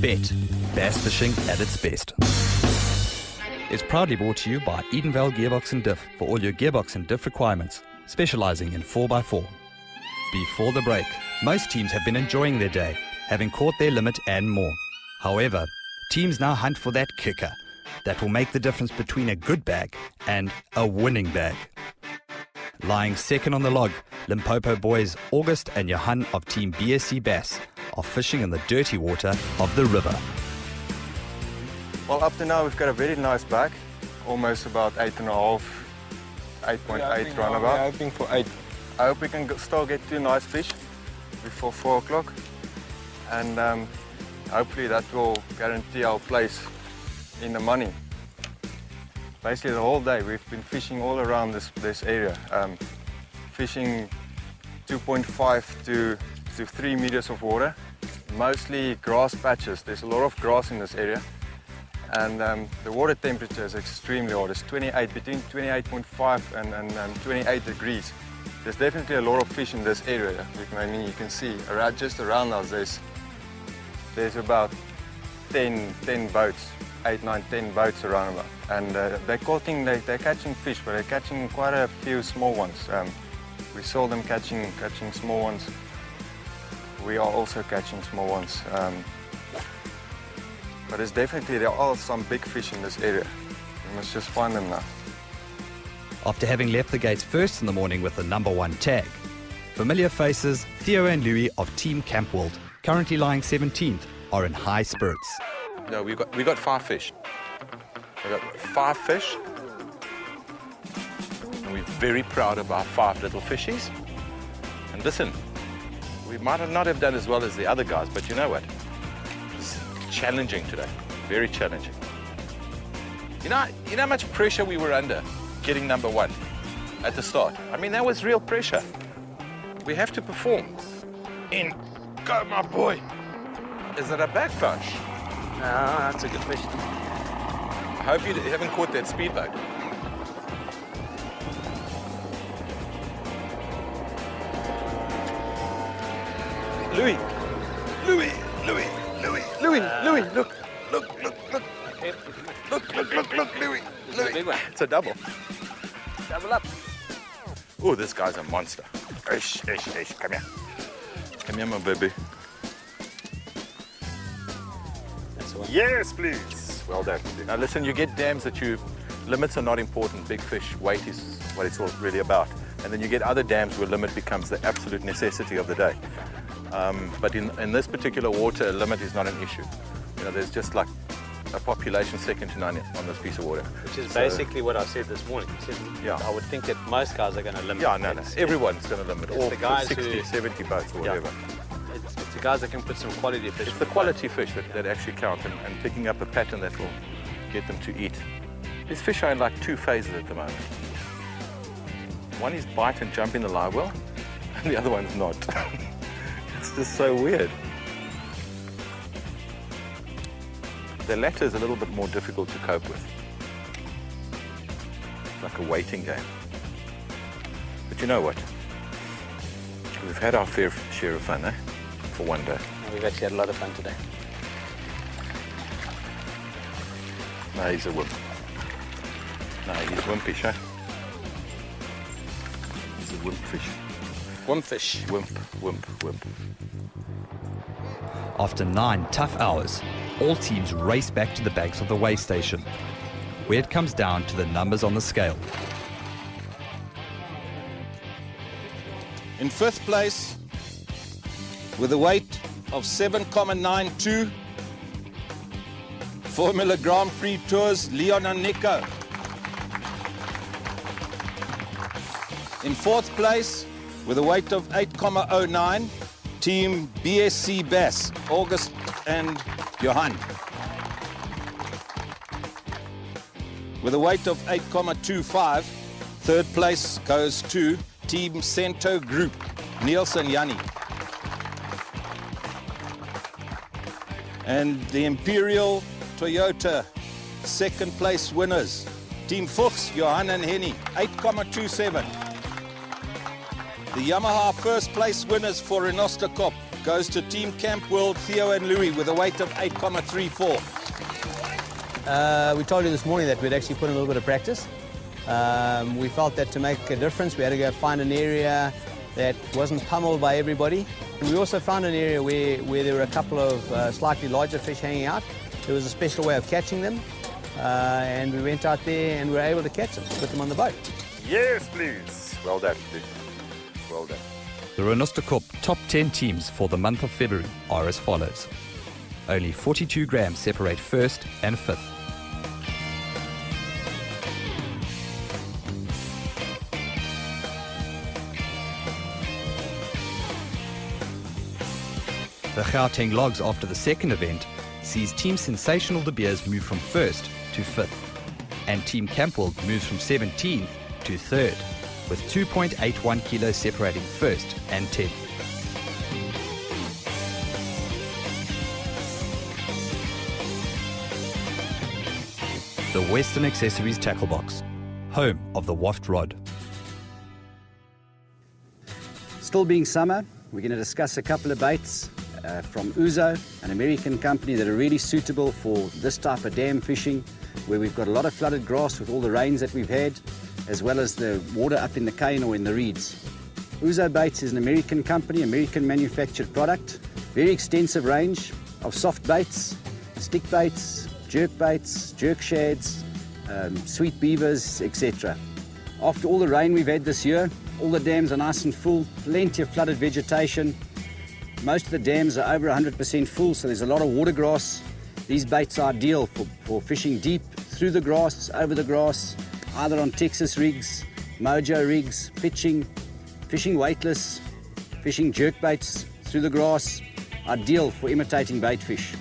Bet, bass fishing at its best. It's proudly brought to you by Edenvale Gearbox and Diff for all your gearbox and diff requirements, specialising in 4x4. Before the break, most teams have been enjoying their day, having caught their limit and more. However, teams now hunt for that kicker that will make the difference between a good bag and a winning bag. Lying second on the log, Limpopo boys August and Johan of Team BSC Bass are fishing in the dirty water of the river. Well, up to now we've got a very nice bag, almost about 8.5, 8.8 roundabout. We're hoping for 8. I hope we can still get 2 nice fish before 4 o'clock, and hopefully that will guarantee our place in the money. Basically the whole day we've been fishing all around this area, fishing 2.5 to 3 meters of water, mostly grass patches. There's a lot of grass in this area, and the water temperature is extremely hot. It's between 28.5 and 28 degrees. There's definitely a lot of fish in this area. I mean, you can see just around us there's about 10 boats, 8, 9, 10 boats around about. And they're catching fish, but they're catching quite a few small ones. We saw them catching small ones. We are also catching small ones. But there are some big fish in this area. We must just find them now. After having left the gates first in the morning with the number 1 tag, familiar faces Theo and Louis of Team Campworld, currently lying 17th, are in high spirits. No, we got 5 fish. We got 5 fish. And we're very proud of our 5 little fishies. And listen, we might not have done as well as the other guys, but you know what? It's challenging today, very challenging. You know how much pressure we were under getting number 1 at the start? I mean, that was real pressure. We have to perform. In, go my boy. Is it a backfish? No, that's a good fish. I hope you haven't caught that speedboat. Louis, look. Look, Louis. Big one. It's a double. Double up. Oh, this guy's a monster. Ish, come here. Come here, my baby. That's the one. Yes, please. Well done. Now listen, you get dams limits are not important. Big fish, weight is what it's all really about. And then you get other dams where limit becomes the absolute necessity of the day. But in this particular water, a limit is not an issue. You know, there's just like a population second to none on this piece of water. Which is basically what I said this morning. Yeah. I would think that most guys are going to limit. Yeah, no. Everyone's going to limit. All the guys 60, 70 boats or whatever. It's the guys that can put some quality fish. It's the quality fish that actually count, and picking up a pattern that will get them to eat. These fish are in like 2 phases at the moment. One is bite and jump in the live well, and the other one's not. It's just so weird. The latter is a little bit more difficult to cope with. It's like a waiting game. But you know what? We've had our fair share of fun, eh? For one day. We've actually had a lot of fun today. No, he's a wimp. No, he's wimpish, eh? He's a wimp fish. One fish. Wimp. After 9 tough hours, all teams race back to the banks of the weigh station, where it comes down to the numbers on the scale. In 5th place, with a weight of 7,92, Formula Grand Prix Tours, Leon and Nico. In 4th place, with a weight of 8,09, Team BSC Bass, August and Johan. With a weight of 8,25, 3rd place goes to Team Cento Group, Niels and Jannie. And the Imperial Toyota 2nd place winners, Team Fuchs, Johan and Henny, 8,27. The Yamaha 1st place winners for Renosterkop, goes to Team Camp World, Theo and Louis, with a weight of 8,34. We told you this morning that we'd actually put in a little bit of practice. We felt that to make a difference, we had to go find an area that wasn't pummeled by everybody. We also found an area where there were a couple of slightly larger fish hanging out. There was a special way of catching them, and we went out there and we were able to catch them, put them on the boat. Yes, please. Well done, dude. Well done. The Renosterkop top 10 teams for the month of February are as follows. Only 42 grams separate first and fifth. The Gauteng Logs after the second event sees Team Sensational De Beers move from first to fifth, and Team Campworld moves from 17th to third, with 2.81 kilos separating first and 10th. The Western Accessories Tackle Box, home of the Waft Rod. Still being summer, we're going to discuss a couple of baits from Ouzo, an American company that are really suitable for this type of dam fishing, where we've got a lot of flooded grass with all the rains that we've had, as well as the water up in the cane or in the reeds. Ouzo Baits is an American company, American manufactured product, very extensive range of soft baits, stick baits, jerk shads, sweet beavers, etc. After all the rain we've had this year, all the dams are nice and full, plenty of flooded vegetation. Most of the dams are over 100% full, so there's a lot of water grass. These baits are ideal for fishing deep, through the grass, over the grass, either on Texas rigs, Mojo rigs, pitching, fishing weightless, fishing jerk baits through the grass, ideal for imitating bait fish.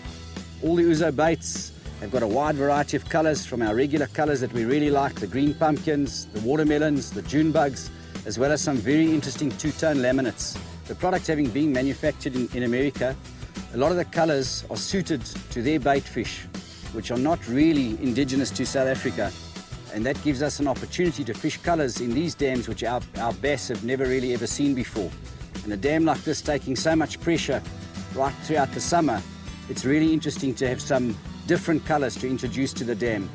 All the Ouzo baits have got a wide variety of colours, from our regular colours that we really like, the green pumpkins, the watermelons, the June bugs, as well as some very interesting two-tone laminates. The product having been manufactured in America, a lot of the colours are suited to their bait fish, which are not really indigenous to South Africa. And that gives us an opportunity to fish colours in these dams which our bass have never really ever seen before. And a dam like this taking so much pressure right throughout the summer, it's really interesting to have some different colours to introduce to the dam.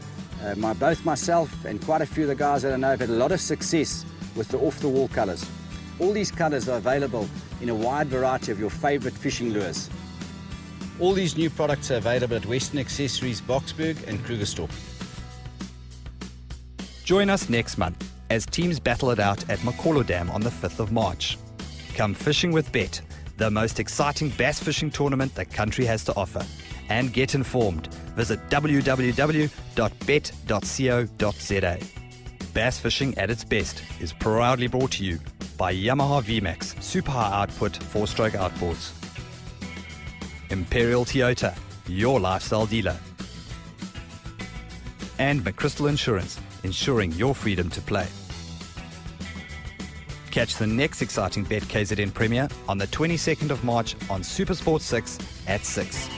Both myself and quite a few of the guys that I know have had a lot of success with the off-the-wall colours. All these colours are available in a wide variety of your favourite fishing lures. All these new products are available at Western Accessories, Boksburg and Krugersdorp. Join us next month as teams battle it out at Makolo Dam on the 5th of March. Come fishing with Bet, the most exciting bass fishing tournament the country has to offer. And get informed. Visit www.bet.co.za. Bass fishing at its best is proudly brought to you by Yamaha VMAX Super High Output 4-stroke outboards. Imperial Toyota, your lifestyle dealer. And McChrystal Insurance, ensuring your freedom to play. Catch the next exciting Bet KZN premiere on the 22nd of March on Supersport 6 at 6.